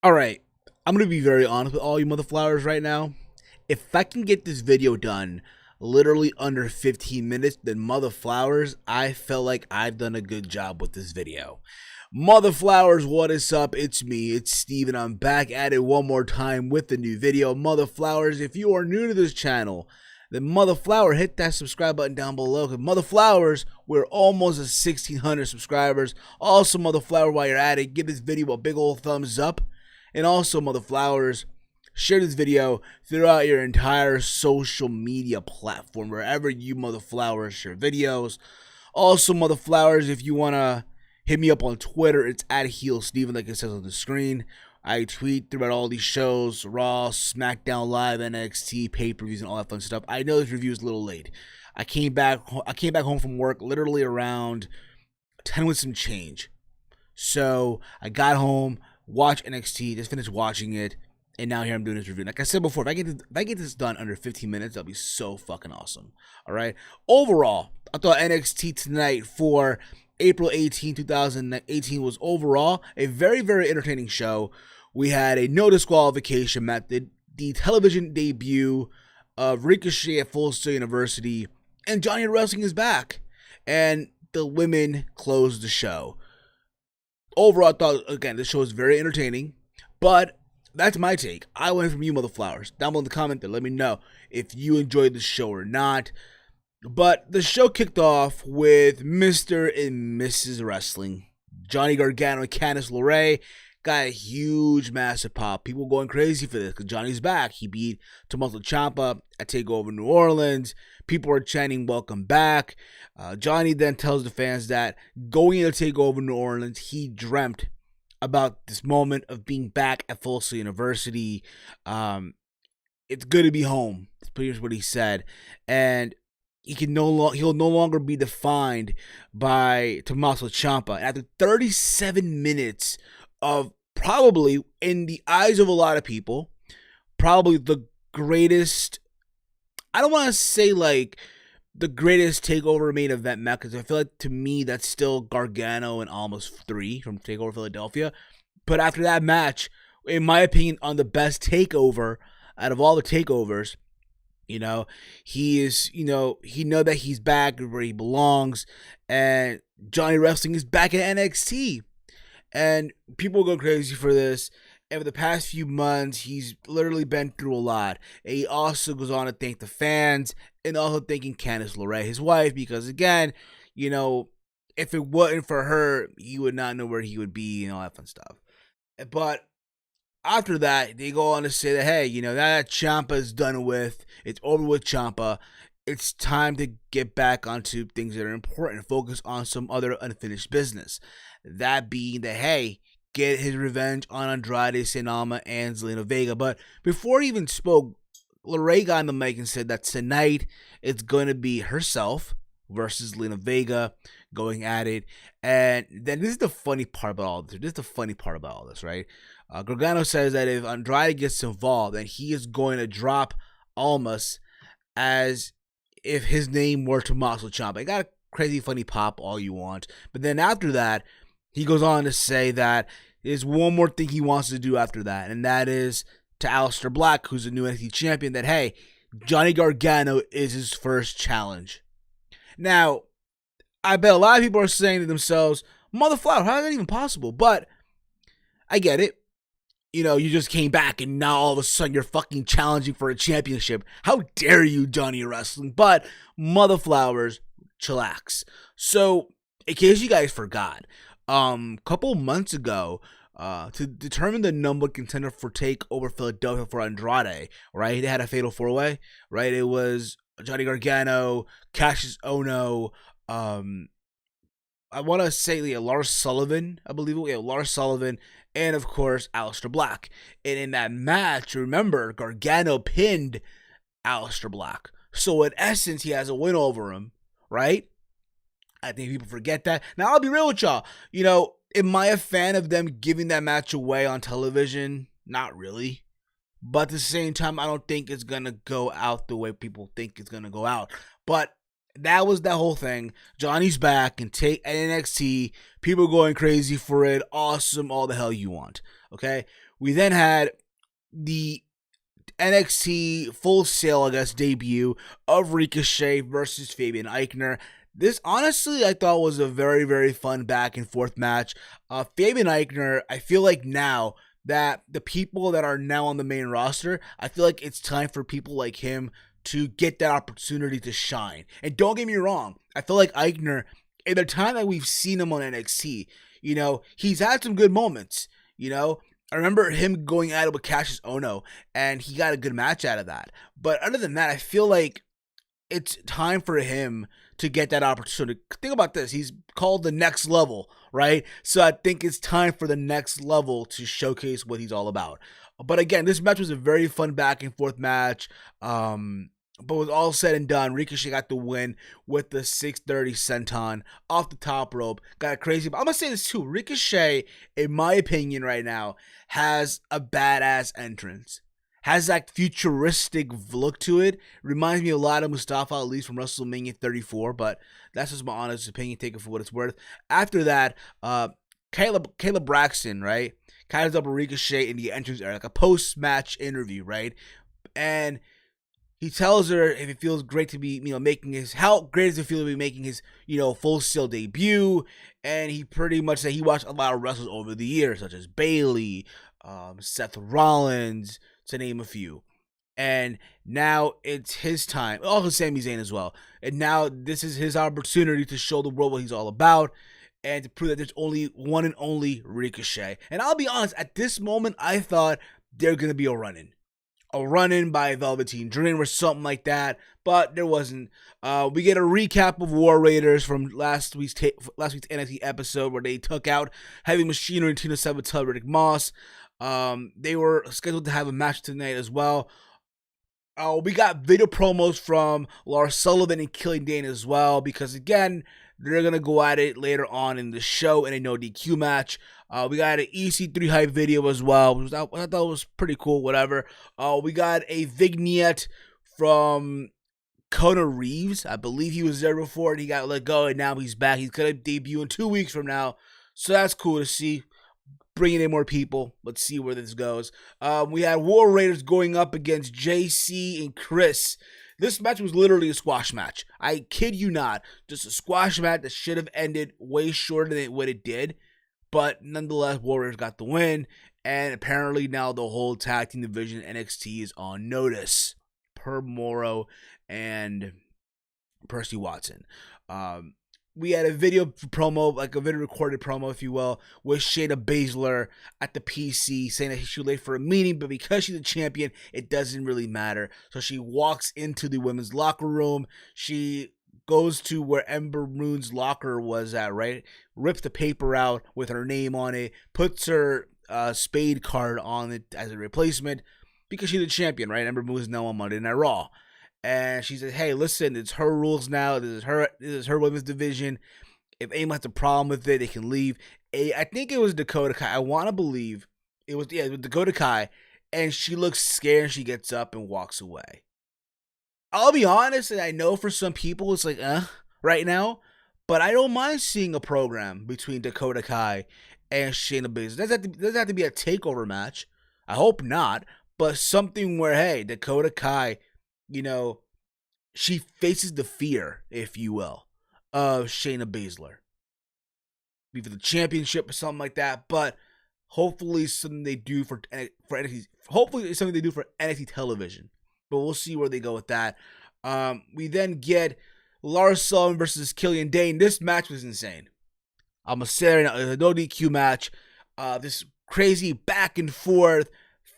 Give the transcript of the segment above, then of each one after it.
All right, I'm gonna be very honest with all you mother flowers right now. If I can get this video done literally under 15 minutes, then mother flowers, I felt like I've done a good job with this video. Mother flowers, what is up? It's me, it's Steve, and I'm back at it one more time with the new video. Mother flowers, if you are new to this channel, then mother flower, hit that subscribe button down below. Cause mother flowers, we're almost at 1,600 subscribers. Also, mother flower, while you're at it, give this video a big old thumbs up. And also, mother flowers, share this video throughout your entire social media platform, wherever you mother flowers share videos. Also, mother flowers, if you want to hit me up on Twitter, it's at HeelSteven, like it says on the screen. I tweet throughout all these shows, Raw, SmackDown Live, NXT, pay-per-views, and all that fun stuff. I know this review is a little late. I came back home from work literally around 10 with some change. So I got home, watched NXT, just finished watching it, and now here I'm doing this review. Like I said before, if I get this done under 15 minutes, that'll be so fucking awesome. All right. Overall, I thought NXT tonight for April 18, 2018 was overall a very, very entertaining show. We had a no disqualification match, the television debut of Ricochet at Full Sail University, and Johnny Wrestling is back, and the women closed the show. Overall, I thought, again, this show is very entertaining, but that's my take. I went from you, mother flowers. Down below in the comment there, let me know if you enjoyed the show or not. But the show kicked off with Mr. and Mrs. Wrestling. Johnny Gargano and Candice LeRae got a huge, massive pop. People going crazy for this because Johnny's back. He beat Tommaso Ciampa at TakeOver New Orleans. People are chanting, "Welcome back." Johnny then tells the fans that going into TakeOver New Orleans, he dreamt about this moment of being back at Full Sail University. It's good to be home. That's pretty much what he said. And he'll no longer be defined by Tommaso Ciampa. And after 37 minutes of probably, in the eyes of a lot of people, probably the greatest, I don't want to say like the greatest TakeOver main event match, because I feel like to me that's still Gargano and Almost 3 from TakeOver Philadelphia. But after that match, in my opinion, on the best TakeOver out of all the TakeOvers, he is, he know that he's back where he belongs, and Johnny Wrestling is back at NXT. And people go crazy for this. And for the past few months, he's literally been through a lot. And he also goes on to thank the fans and also thanking Candice LeRae, his wife, because again, if it wasn't for her, he would not know where he would be and all that fun stuff. But after that, they go on to say that, hey, now that Ciampa's done with, it's over with Ciampa, it's time to get back onto things that are important, focus on some other unfinished business. That being that, hey, get his revenge on Andrade, Cien Almas, and Zelina Vega. But before he even spoke, LeRae got on the mic and said that tonight it's going to be herself versus Zelina Vega going at it. And then this is the funny part about all this. Right? Gargano says that if Andrade gets involved, then he is going to drop Almas as if his name were Tommaso Ciampa. It got a crazy funny pop all you want. But then after that, he goes on to say that there's one more thing he wants to do after that, and that is to Aleister Black, who's the new NXT champion, that, hey, Johnny Gargano is his first challenge. Now, I bet a lot of people are saying to themselves, mother flower, how is that even possible? But I get it. You just came back and now all of a sudden you're fucking challenging for a championship. How dare you, Johnny Wrestling? But mother flowers, chillax. So, in case you guys forgot, couple months ago, to determine the number one contender for TakeOver Philadelphia for Andrade, right? They had a fatal 4-way, right? It was Johnny Gargano, Cassius Ohno, I want to say Lars Sullivan, I believe it. Yeah, Lars Sullivan, and of course Aleister Black. And in that match, remember, Gargano pinned Aleister Black. So in essence, he has a win over him, right? I think people forget that. Now, I'll be real with y'all. Am I a fan of them giving that match away on television? Not really. But at the same time, I don't think it's going to go out the way people think it's going to go out. But that was that whole thing. Johnny's back and take NXT. People going crazy for it. Awesome. All the hell you want. Okay. We then had the NXT Full Sail, I guess, debut of Ricochet versus Fabian Aichner. This, honestly, I thought was a very, very fun back and forth match. Fabian Aichner, I feel like now that the people that are now on the main roster, I feel like it's time for people like him to get that opportunity to shine. And don't get me wrong, I feel like Aichner, in the time that we've seen him on NXT, you know, he's had some good moments, you know. I remember him going at it with Cassius Ohno, and he got a good match out of that. But other than that, I feel like it's time for him to get that opportunity. Think about this. He's called the next level, right? So I think it's time for the next level to showcase what he's all about. But again, this match was a very fun back and forth match. But with all said and done, Ricochet got the win with the 630 senton off the top rope. Got crazy. But I'm going to say this too. Ricochet, in my opinion right now, has a badass entrance. Has that futuristic look to it. Reminds me a lot of Mustafa Ali from WrestleMania 34. But that's just my honest opinion. Take it for what it's worth. After that, Caleb Braxton, right? Kind of up a Ricochet in the entrance area. Like a post-match interview, right? And he tells her if it feels great to be, making his, how great does it feel to be making his, Full Sail debut? And he pretty much said he watched a lot of wrestlers over the years, such as Bayley, Seth Rollins, to name a few. And now it's his time. Also Sami Zayn as well. And now this is his opportunity to show the world what he's all about and to prove that there's only one and only Ricochet. And I'll be honest, at this moment, I thought they're going to be a run-in by Velveteen Dream or something like that, but there wasn't. We get a recap of War Raiders from last week's NXT episode where they took out Heavy Machinery and Tina Sabatel, Riddick Moss. They were scheduled to have a match tonight as well. We got video promos from Lars Sullivan and Killian Dain as well, because again, they're going to go at it later on in the show in a no DQ match. We got an EC3 hype video as well, which I thought was pretty cool, whatever. We got a vignette from Kona Reeves. I believe he was there before and he got let go, and now he's back. He's going to debut in 2 weeks from now, so that's cool to see. Bringing in more people. Let's see where this goes. We had War Raiders going up against JC and Chris. This match was literally a squash match. I kid you not. Just a squash match that should have ended way shorter than what it did. But nonetheless, Warriors got the win. And apparently now the whole tag team division NXT is on notice. Per Morrow and Percy Watson. We had a video promo, like a video recorded promo, if you will, with Shayna Baszler at the PC saying that she was late for a meeting, but because she's a champion, it doesn't really matter. So she walks into the women's locker room. She goes to where Ember Moon's locker was at, right? Rips the paper out with her name on it, puts her Spade card on it as a replacement because she's a champion, right? Ember Moon is now on Monday Night Raw. And she said, hey, listen, it's her rules now. This is her women's division. If anyone has a problem with it, they can leave. I think it was Dakota Kai. I want to believe it was Dakota Kai. And she looks scared and she gets up and walks away. I'll be honest, and I know for some people it's like, right now. But I don't mind seeing a program between Dakota Kai and Shayna Baszler. Doesn't have to be a takeover match. I hope not. But something where, hey, Dakota Kai, she faces the fear, if you will, of Shayna Baszler. Be for the championship or something like that, but hopefully something they do for NXT. Hopefully it's something they do for NXT television. But we'll see where they go with that. We then get Lars Sullivan versus Killian Dain. This match was insane. I'm gonna say right now, it's a no DQ match. This crazy back and forth.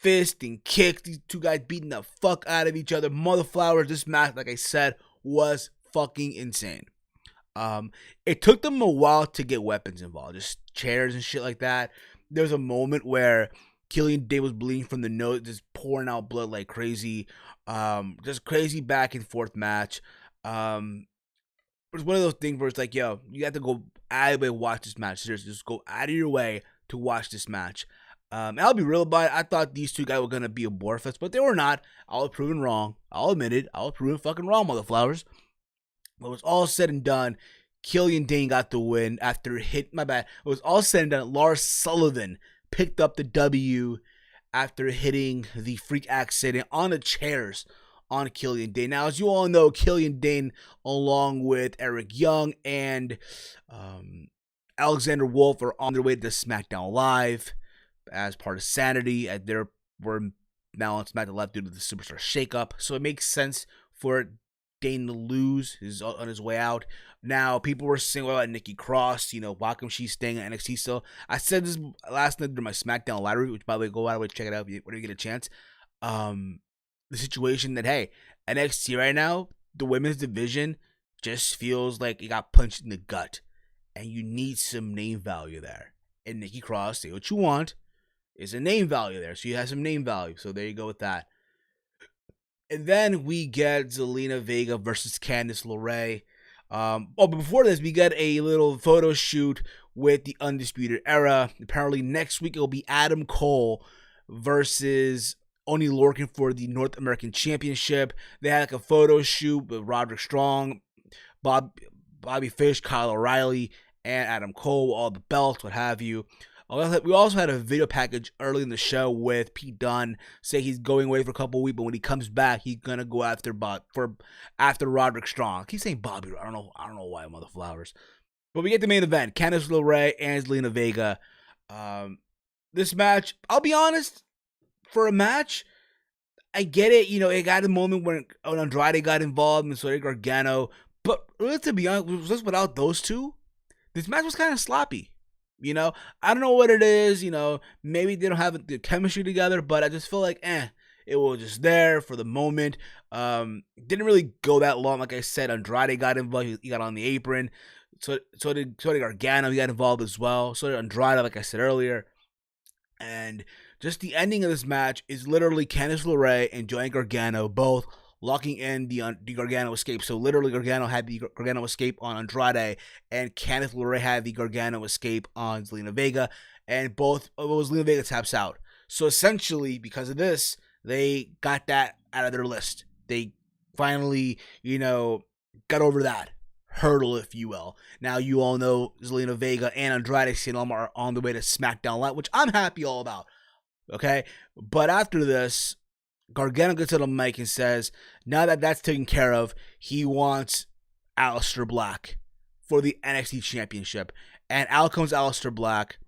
Fist and kicks. These two guys beating the fuck out of each other. Mother flowers. This match, like I said, was fucking insane. It took them a while to get weapons involved, just chairs and shit like that. There was a moment where Killian Dain was bleeding from the nose, just pouring out blood like crazy. Just crazy back and forth match. It was one of those things where it's like, yo, you have to go out of your way to watch this match. Seriously, just go out of your way to watch this match. And I'll be real about it. I thought these two guys were going to be a bore fest, but they were not. I was proven wrong. I'll admit it. I was proven fucking wrong, mother flowers. When it was all said and done, Killian Dain got the win after my bad. It was all said and done. Lars Sullivan picked up the W after hitting the freak accident on the chairs on Killian Dain. Now, as you all know, Killian Dain, along with Eric Young and Alexander Wolf, are on their way to SmackDown Live as part of Sanity. We're now on SmackDown Live due to the Superstar shakeup, so it makes sense for Dain to lose. He's on his way out. Now, people were saying about Nikki Cross, why come she's staying at NXT still? I said this last night during my SmackDown Live review, which, by the way, go out of the way, check it out when you get a chance. The situation that, hey, NXT right now, the women's division just feels like it got punched in the gut, and you need some name value there. And Nikki Cross, say what you want, is a name value there, so you have some name value. So there you go with that. And then we get Zelina Vega versus Candice LeRae. But before this, we got a little photo shoot with the Undisputed Era. Apparently next week it will be Adam Cole versus Oney Lorcan for the North American Championship. They had like a photo shoot with Roderick Strong, Bobby Fish, Kyle O'Reilly, and Adam Cole, all the belts, what have you. We also had a video package early in the show with Pete Dunne say he's going away for a couple of weeks, but when he comes back, he's gonna go after Roderick Strong. I keep saying Bobby. I don't know why, mother flowers. But we get the main event: Candice LeRae and Zelina Vega. This match, I'll be honest, for a match, I get it. It got a moment when Andrade got involved and so did Gargano. But really, to be honest, just without those two, this match was kind of sloppy. I don't know what it is. Maybe they don't have the chemistry together, but I just feel like, it was just there for the moment. Didn't really go that long. Like I said, Andrade got involved. He got on the apron. So did Gargano. He got involved as well. So did Andrade, like I said earlier. And just the ending of this match is literally Candice LeRae and Johnny Gargano both locking in the Gargano escape. So literally Gargano had the Gargano escape on Andrade, and Candice LeRae had the Gargano escape on Zelina Vega, and both of Zelina Vega taps out. So essentially, because of this, they got that out of their list. They finally, got over that hurdle, if you will. Now you all know Zelina Vega and Andrade Cien are on the way to SmackDown Live, which I'm happy all about. Okay? But after this, Gargano gets on the mic and says, now that that's taken care of, he wants Aleister Black for the NXT Championship. And out comes Aleister Black,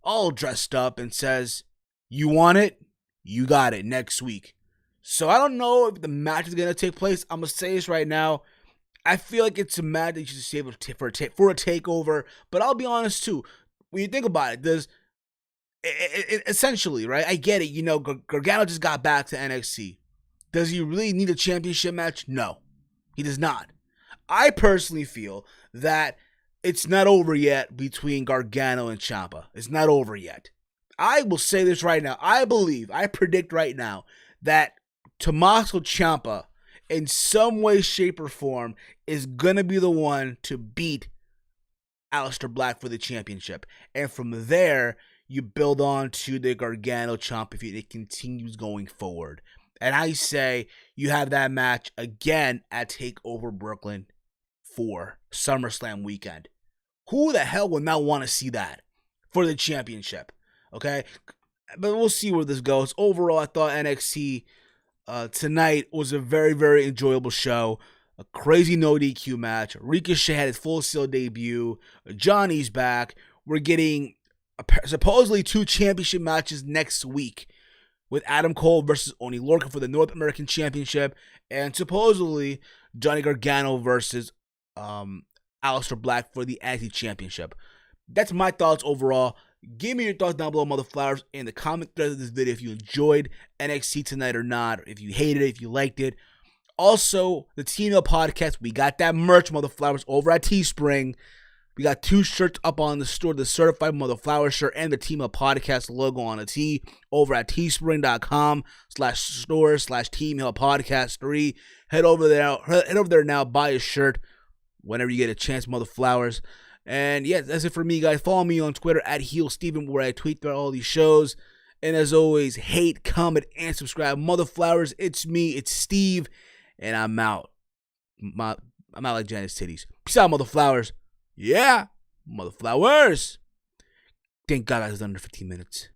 all dressed up, and says, you want it? You got it next week. So I don't know if the match is going to take place. I'm going to say this right now. I feel like it's a match that you should save for a takeover. But I'll be honest, too. When you think about it, essentially, right? I get it. Gargano just got back to NXT. Does he really need a championship match? No, he does not. I personally feel that it's not over yet between Gargano and Ciampa. It's not over yet. I will say this right now. I predict right now that Tommaso Ciampa, in some way, shape, or form, is going to be the one to beat Aleister Black for the championship. And from there, you build on to the Gargano Ciampa if it continues going forward. And I say you have that match again at TakeOver Brooklyn for SummerSlam weekend. Who the hell would not want to see that for the championship? Okay? But we'll see where this goes. Overall, I thought NXT tonight was a very, very enjoyable show. A crazy no DQ match. Ricochet had his Full Sail debut. Johnny's back. We're getting supposedly 2 championship matches next week with Adam Cole versus Oney Lorcan for the North American Championship, and supposedly Johnny Gargano versus Aleister Black for the NXT Championship. That's my thoughts overall. Give me your thoughts down below, mother flowers, in the comment thread of this video if you enjoyed NXT tonight or not, or if you hated it, if you liked it. Also, the TNL podcast, we got that merch, mother flowers, over at Teespring. We got 2 shirts up on the store, the Certified Mother Flower shirt and the Team Up Podcast logo on a tee over at teespring.com/store/Team Hill Podcast 3. Head over there now, buy a shirt whenever you get a chance, mother flowers. And yeah, that's it for me, guys. Follow me on Twitter at HeelSteven, where I tweet throughout all these shows. And as always, hate, comment, and subscribe. Mother flowers, it's me, it's Steve, and I'm out. I'm not like Janet's titties. Peace out, mother flowers. Yeah, mother flowers. Thank God I was under 15 minutes.